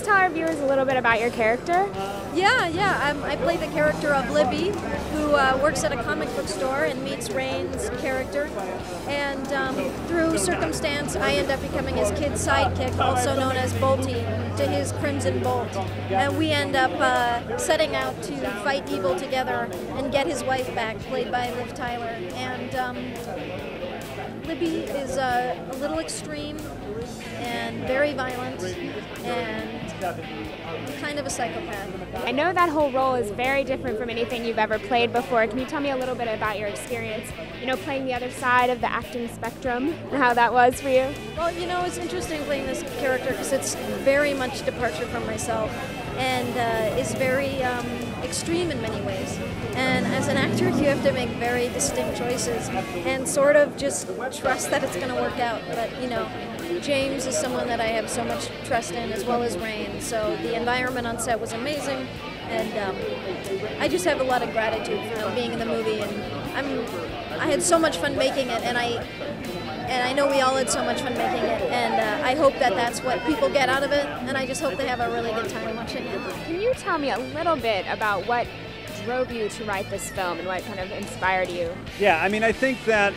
tell our viewers a little bit about your character? Yeah. I play the character of Libby, who works at a comic book store and meets Rainn's character. And through circumstance, I end up becoming his kid's sidekick, also known as Bolty, to his Crimson Bolt. And we end up setting out to fight evil together and get his wife back, played by Liv Tyler. And Libby is a little extreme and very violent and kind of a psychopath. I know that whole role is very different from anything you've ever played before. Can you tell me a little bit about your experience, playing the other side of the acting spectrum and how that was for you? Well, it's interesting playing this character because it's very much departure from myself and is very extreme in many ways. And as an actor, you have to make very distinct choices and sort of just trust that it's going to work out. But, James is someone that I have so much trust in, as well as Rainn. So the environment on set was amazing, and I just have a lot of gratitude for being in the movie. And I had so much fun making it, and I know we all had so much fun making it, and I hope that that's what people get out of it, and I just hope they have a really good time watching it. Can you tell me a little bit about what drove you to write this film and what kind of inspired you? Yeah, I think that,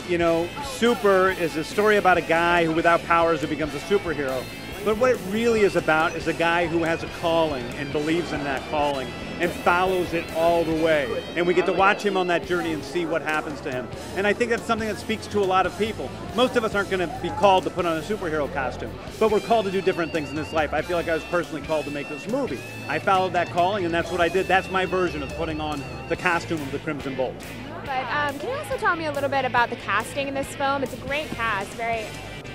Super is a story about a guy who without powers who becomes a superhero. But what it really is about is a guy who has a calling and believes in that calling and follows it all the way. And we get to watch him on that journey and see what happens to him. And I think that's something that speaks to a lot of people. Most of us aren't going to be called to put on a superhero costume, but we're called to do different things in this life. I feel like I was personally called to make this movie. I followed that calling, and that's what I did. That's my version of putting on the costume of the Crimson Bolt. But can you also tell me a little bit about the casting in this film? It's a great cast, very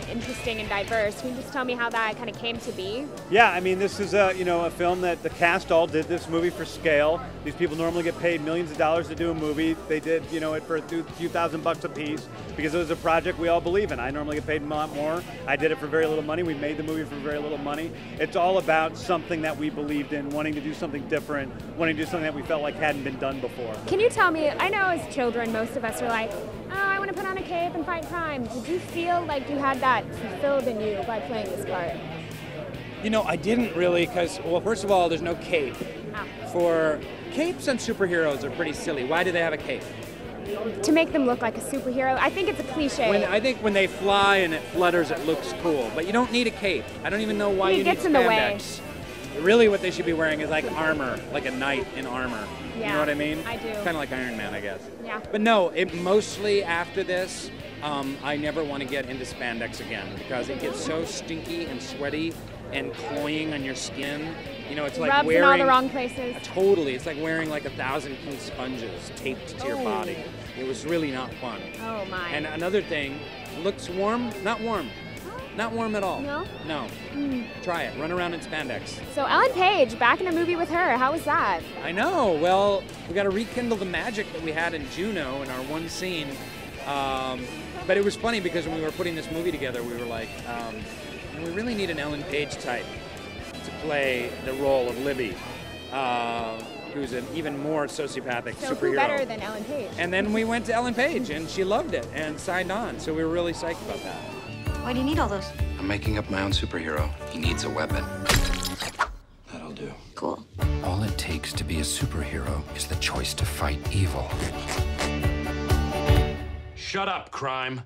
interesting and diverse. Can you just tell me how that kind of came to be? Yeah, this is a film that the cast all did this movie for scale. These people normally get paid millions of dollars to do a movie. They did it for a few $1,000s a piece because it was a project we all believe in. I normally get paid a lot more. I did it for very little money. We made the movie for very little money. It's all about something that we believed in, wanting to do something different, wanting to do something that we felt like hadn't been done before. Can you tell me, I know as children most of us are like, oh, I want to put on a cape and fight crime. Did you feel like you had that fulfilled in you by playing this part? I didn't really because, well, first of all, there's no cape. For capes and superheroes are pretty silly. Why do they have a cape? To make them look like a superhero. I think it's a cliche. I think when they fly and it flutters, it looks cool. But you don't need a cape. I don't even know why you need spandex. It gets in the way. Really what they should be wearing is like armor, like a knight in armor. Yeah, you know what I mean? I do. Kind of like Iron Man, I guess. Yeah. But no, mostly after this, I never want to get into spandex again because it gets so stinky and sweaty and cloying on your skin. It's like rubs wearing in all the wrong places. Totally, it's like wearing like 1,000 pink sponges taped to your body. It was really not fun. Oh my! And another thing, looks warm? Not warm. Not warm at all. No? No. Try it. Run around in spandex. So Ellen Page, back in a movie with her. How was that? I know. Well, we got to rekindle the magic that we had in Juno in our one scene. But it was funny because when we were putting this movie together, we were like, we really need an Ellen Page type to play the role of Libby, who's an even more sociopathic superhero. So who better than Ellen Page? And then we went to Ellen Page, and she loved it and signed on. So we were really psyched about that. Why do you need all those? I'm making up my own superhero. He needs a weapon. That'll do. Cool. All it takes to be a superhero is the choice to fight evil. Shut up, crime.